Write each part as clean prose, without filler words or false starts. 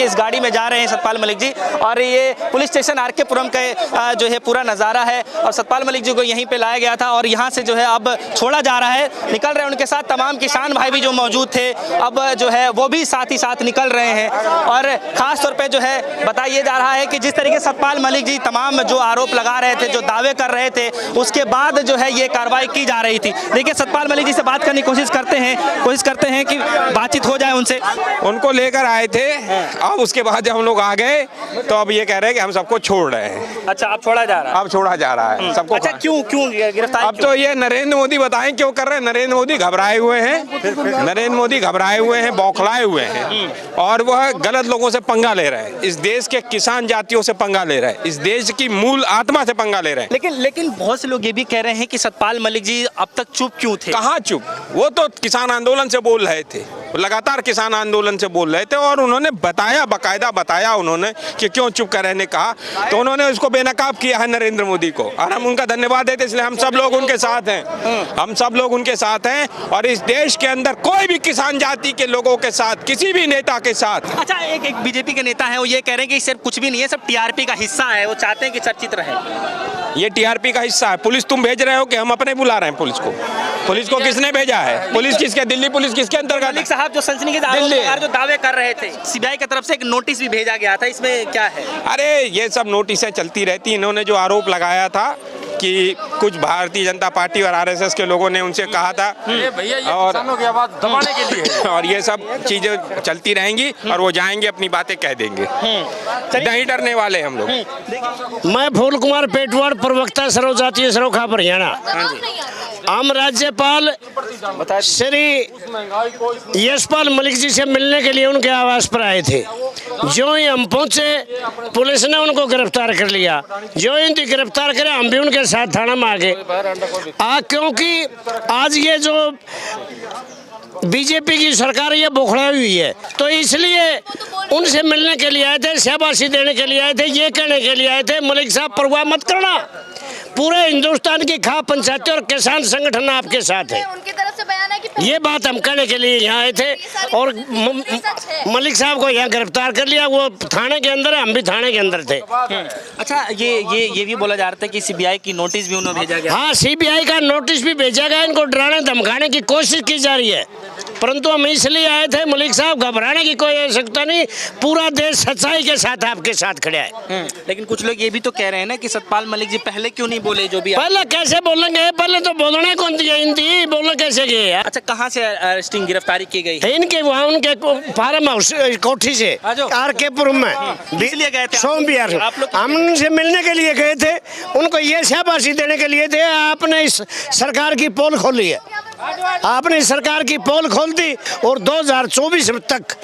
इस गाड़ी में जा रहे हैं सतपाल मलिक जी और ये पुलिस स्टेशन आरके पुरम का जो है पूरा नज़ारा है और सतपाल मलिक जी को यहीं पे लाया गया था और यहाँ से जो है अब छोड़ा जा रहा है। निकल रहे हैं उनके साथ तमाम किसान भाई भी जो मौजूद थे, अब जो है वो भी साथ ही साथ निकल रहे हैं और ख़ास तौर पे जो है बताया जा रहा है कि जिस तरीके से सतपाल मलिक जी तमाम जो आरोप लगा रहे थे, जो दावे कर रहे थे, उसके बाद जो है ये कार्रवाई की जा रही थी। देखिए सतपाल मलिक जी से बात करने की कोशिश करते हैं कि बातचीत हो जाए उनसे। उनको लेकर आए थे, अब उसके बाद जब हम लोग आ गए तो अब ये कह रहे हैं कि हम सबको छोड़ रहे हैं। अच्छा, अब छोड़ा जा रहा है? अब छोड़ा जा रहा है सबको। अच्छा, क्यों गिरफ्तार? अब तो ये नरेंद्र मोदी बताएं क्यों कर रहे हैं। नरेंद्र मोदी घबराए हुए हैं, नरेंद्र मोदी घबराए हुए हैं, बौखलाए हुए हैं और वह गलत लोगों से पंगा ले रहे हैं। इस देश के किसान जातियों से पंगा ले रहे हैं, इस देश की मूल आत्मा से पंगा ले रहे हैं। लेकिन बहुत से लोग ये भी कह रहे हैं कि सतपाल मलिक जी अब तक चुप क्यों थे? कहाँ चुप, वो तो किसान आंदोलन से बोल रहे थे, लगातार किसान आंदोलन से बोल रहे थे और उन्होंने बताया, बाकायदा बताया उन्होंने कि क्यों चुप कर रहने कहा, तो उन्होंने उसको बेनकाब किया है नरेंद्र मोदी को और हम उनका धन्यवाद देते, इसलिए हम सब लोग उनके साथ हैं। हम सब लोग उनके साथ हैं और इस देश के अंदर कोई भी किसान जाति के लोगों के साथ, किसी भी नेता के साथ। अच्छा, एक बीजेपी के नेता है, वो ये कह रहे हैं कि सिर्फ कुछ भी नहीं है, सब टीआरपी का हिस्सा है, वो चाहते हैं कि चर्चित रहे। ये टीआरपी का हिस्सा है। पुलिस तुम भेज रहे हो कि हम अपने बुला रहे हैं पुलिस को? पुलिस को किसने भेजा है? पुलिस किसके, दिल्ली पुलिस किसके अंतर्गत? मलिक साहब जो सनसनी के जो दावे कर रहे थे, सीबीआई की तरफ से एक नोटिस भी भेजा गया था, इसमें क्या है? अरे ये सब नोटिसें चलती रहती। इन्होंने जो आरोप लगाया था कि कुछ भारतीय जनता पार्टी और आरएसएस के लोगों ने उनसे कहा था और किसानों की आवाज दबाने के लिए और ये सब चीजें चलती रहेंगी और वो जाएंगे अपनी बातें कह देंगे। नहीं डरने वाले हम लोग। मैं फूल कुमार पेटवाड़, प्रवक्ता सर्व जातीय सरोखा हरियाणा। हम राज्यपाल श्री यशपाल मलिक जी से मिलने के लिए उनके आवास पर आए थे। जो ही हम पहुंचे पुलिस ने उनको गिरफ्तार कर लिया। जो ही गिरफ्तार करे हम भी उनके साथ थाना में आ गए। क्योंकि आज ये जो बीजेपी की सरकार ये बौखलाई हुई है, तो इसलिए उनसे मिलने के लिए आए थे, शाबाशी देने के लिए आए थे, ये कहने के लिए आए थे मलिक साहब परवाह मत करना, पूरे हिंदुस्तान की खा पंचायती और किसान संगठन आपके साथ है। उनकी तरफ से बयान है कि ये बात हम कहने के लिए यहाँ आए थे और मलिक साहब को यहाँ गिरफ्तार कर लिया। वो थाने के अंदर है, हम भी थाने के अंदर थे। अच्छा, ये भी बोला जा रहा था कि सीबीआई की नोटिस भी उन्हें भेजा गया। हाँ, सीबीआई का नोटिस भी भेजा गया। इनको डराने धमकाने की कोशिश की जा रही है, परंतु हम इसलिए आए थे, मलिक साहब घबराने की कोई आवश्यकता नहीं, पूरा देश सच्चाई के साथ आपके साथ खड़ा है। लेकिन कुछ लोग ये भी तो कह रहे हैं ना कि सतपाल मलिक जी पहले क्यों नहीं बोले? जो भी पहले कैसे बोलेंगे? पहले तो बोलने कौन दिया, हिंदी बोलना कैसे गए? अच्छा, कहाँ से अरेस्टिंग गिरफ्तारी की गई? इनके वहाँ उनके फार्म हाउस कोठी से आरके पुरम में इसलिए गए थे सोम बिहार। हम उनसे मिलने के लिए गए थे, उनको ये शाबाशी देने के लिए थे, आपने इस सरकार की पोल खोली है, आपने सरकार की पोल खोल दी और 2024 तक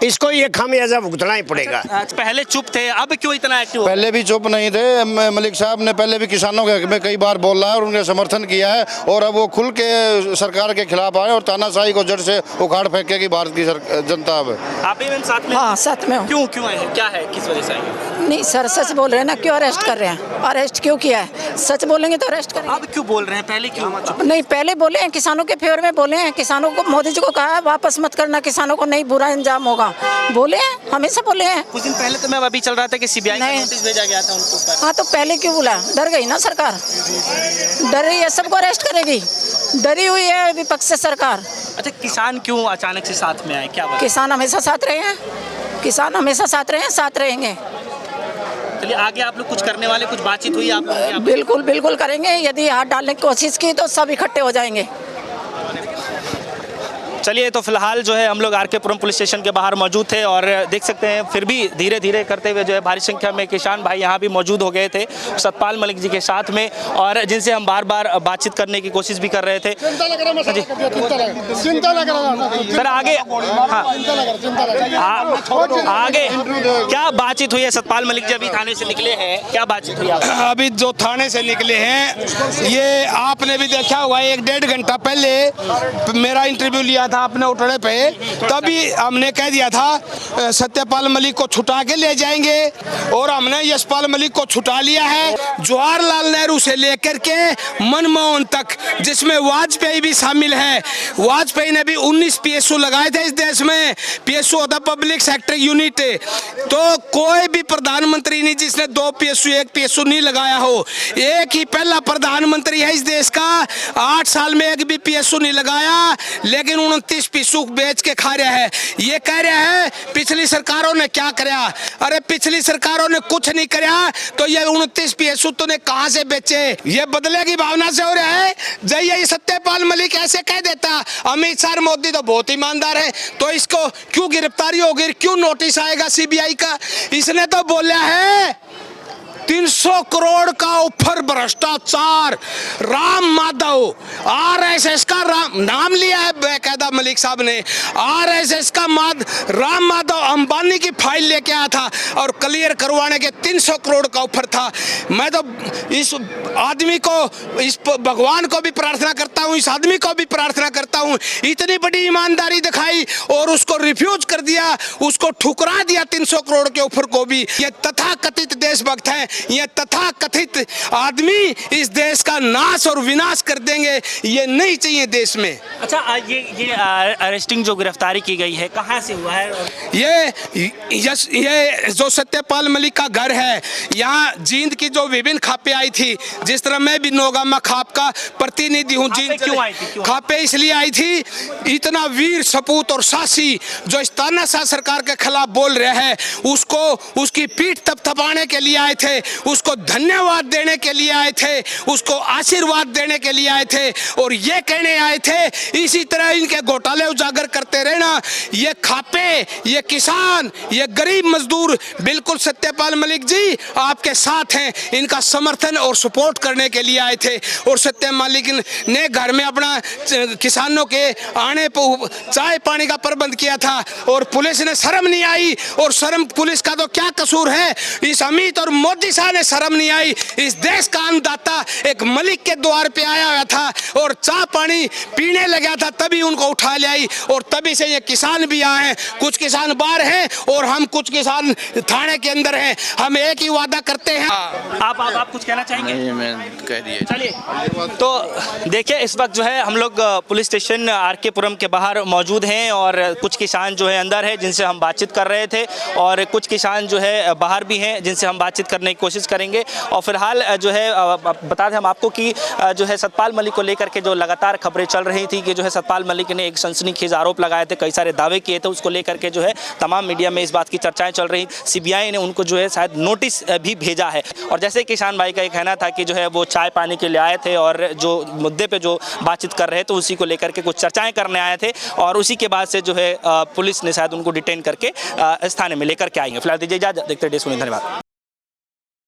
इसको ये खामियाजा भुगतना ही पड़ेगा। पहले चुप थे, अब क्यों इतना एक्टिव? पहले भी चुप नहीं थे। मलिक साहब ने पहले भी किसानों के हक में कई बार बोला है और उनके समर्थन किया है और अब वो खुल के सरकार के खिलाफ आए और तानाशाही को जड़ से उखाड़ फेंकेगी भारत की जनता। अब आप भी साथ में? हाँ, साथ में हूँ। क्यों आए हैं? क्या है, किस वजह से आए हैं? नहीं सर, सच बोल रहे हैं ना, क्यों अरेस्ट कर रहे हैं? अरेस्ट क्यों किया है? सच बोलेंगे तो अरेस्ट करेंगे। अब क्यों बोल रहे हैं? पहले क्यों? नहीं, पहले बोले हैं, किसानों के फेवर में बोले हैं, किसानों को मोदी जी को कहा है वापस मत करना, किसानों को नहीं बुरा इंजाम होगा, बोले हैं, हमेशा बोले हैं। कुछ दिन पहले तो मैं अभी चल रहा था कि सीबीआई का नोटिस भेजा गया था उनके ऊपर। हाँ, तो पहले क्यों बोला? डर गई ना सरकार, डर रही है, सबको अरेस्ट करेगी, डरी हुई है विपक्ष से सरकार। अच्छा, किसान क्यों अचानक से साथ में आए? क्या बात? किसान हमेशा साथ रहे हैं, किसान हमेशा साथ रहे हैं, साथ रहेंगे। चलिए, आगे आप लोग कुछ करने वाले, कुछ बातचीत हुई आप? बिल्कुल बिल्कुल करेंगे, यदि हाथ डालने की कोशिश की तो सब इकट्ठे हो जाएंगे। चलिए, तो फिलहाल जो है हम लोग आरके पुरम पुलिस स्टेशन के बाहर मौजूद थे और देख सकते हैं फिर भी धीरे धीरे करते हुए जो है भारी संख्या में किसान भाई यहाँ भी मौजूद हो गए थे सतपाल मलिक जी के साथ में और जिनसे हम बार बार बातचीत करने की कोशिश भी कर रहे थे। सर आगे, हाँ आगे क्या बातचीत हुई है? सतपाल मलिक जी अभी थाने से निकले हैं, क्या बातचीत हुई? अभी जो थाने से निकले हैं, ये आपने भी देखा हुआ है, 1-1.5 घंटा पहले मेरा इंटरव्यू लिया था था अपने उठने पे, तभी हमने कह दिया था सत्यपाल मलिक को छुटा के ले जाएंगे, और हमने यशपाल मलिक को छुटा लिया है। जवाहरलाल नेहरू से लेकर के मनमोहन तक, जिसमें वाजपेयी भी शामिल है। वाजपेयी ने भी 19 PSU लगाए थे इस देश में। PSU होता पब्लिक सेक्टर यूनिट, तो कोई भी प्रधानमंत्री नहीं जिसने 2 PSU 1 PSU नहीं लगाया हो। एक ही पहला प्रधानमंत्री है इस देश का, 8 साल में एक भी PSU नहीं लगाया, लेकिन 29 PSU बेच के खा रहा है। ये कह रहा है पिछली सरकारों ने क्या कराया। अरे पिछली सरकारों ने कुछ नहीं कराया, तो ये 29 PSU तूने कहां से बेचे? ये बदले की भावना से हो रहा है। जब ये सत्यपाल मलिक ऐसे कह देता, अमित शाह मोदी तो बहुत ईमानदार है, तो इसको क्यों गिरफ्तारी होगी, क्यों नोटिस आएगा CBI का? इसने तो बोला है 300 करोड़ का ऊपर भ्रष्टाचार। राम माधव RSS का नाम लिया है बेकायदा मलिक साहब ने। RSS का राम माधव अंबानी की फाइल लेके आया था और क्लियर करवाने के 300 करोड़ का ऊपर था। मैं तो इस आदमी को, इस भगवान को भी प्रार्थना करता हूँ, इस आदमी को भी प्रार्थना करता हूँ, इतनी बड़ी ईमानदारी दिखाई और उसको रिफ्यूज कर दिया, उसको ठुकरा दिया 300 करोड़ के ऊपर को भी। ये तथाकथित देशभक्त हैं, ये तथाकथित आदमी इस देश का नाश और विनाश कर देंगे। ये नहीं चाहिए देश में। अच्छा, ये अरेस्टिंग जो गिरफ्तारी की गई है कहाँ से हुआ है? ये जो सत्यपाल मलिक का घर है, यहाँ जींद की जो विभिन्न खापें आई थी, जिस तरह मैं भी नौगामा खाप का प्रतिनिधि हूँ। जींद क्यों आई थी? खापें इसलिए आई थी, इतना वीर सपूत और साहसी जो इस तानाशाह सरकार के खिलाफ बोल रहे हैं, उसको उसकी पीठ थपथपाने के लिए आए थे, उसको धन्यवाद देने के लिए आए थे, उसको आशीर्वाद देने के लिए आए थे, और ये कहने आए थे इसी तरह इनके घोटाले उजागर करते रहना। ये खापे, ये किसान, ये गरीब मजदूर बिल्कुल सत्यपाल मलिक जी आपके साथ हैं, इनका समर्थन और सपोर्ट करने के लिए आए थे। और सत्यपाल मलिक ने घर में अपना किसानों के आने पर चाय पानी का प्रबंध किया था, और पुलिस ने शर्म नहीं आई। और शर्म पुलिस का तो क्या कसूर है, इस अमित और मोदी साहब ने शर्म नहीं आई। इस देश का अन्नदाता एक मलिक के द्वार पे आया हुआ था और चाय पानी पीने लगा था, तभी उनको उठा ले आई, और तभी से ये किसान भी आए हैं। कुछ किसान बाहर हैं और हम कुछ किसान थाने के अंदर हैं। हम एक ही वादा करते हैं। आप कुछ कहना चाहेंगे? मैं कह दिए। चलिए, तो देखिए इस वक्त जो है हम लोग पुलिस स्टेशन RK पुरम के बाहर मौजूद हैं, और कुछ किसान जो है अंदर है जिनसे हम बातचीत कर रहे थे, और कुछ किसान जो है बाहर भी हैं जिनसे हम बातचीत करने की कोशिश करेंगे। और फिलहाल जो है बता दें हम आपको कि जो है सतपाल मलिक को लेकर के जो लगातार खबरें चल रही थी कि जो है सतपाल मलिक ने एक सनसनीखेज आरोप लगाए थे, कई सारे दावे किए थे, उसको लेकर के जो है तमाम मीडिया में इस बात की चर्चाएं चल रही। CBI ने उनको जो है शायद नोटिस भी भेजा है। और जैसे किसान भाई का ये कहना था कि जो है वो चाय पानी के लिए आए थे और जो मुद्दे पे जो बातचीत कर रहे थे उसी को लेकर के कुछ चर्चाएं करने आए थे, और उसी के बाद से जो है पुलिस ने शायद उनको डिटेन करके इस थाने में लेकर के आई है। फिलहाल दीजिए इजाजत, देखते रहिए, सुनिए, धन्यवाद।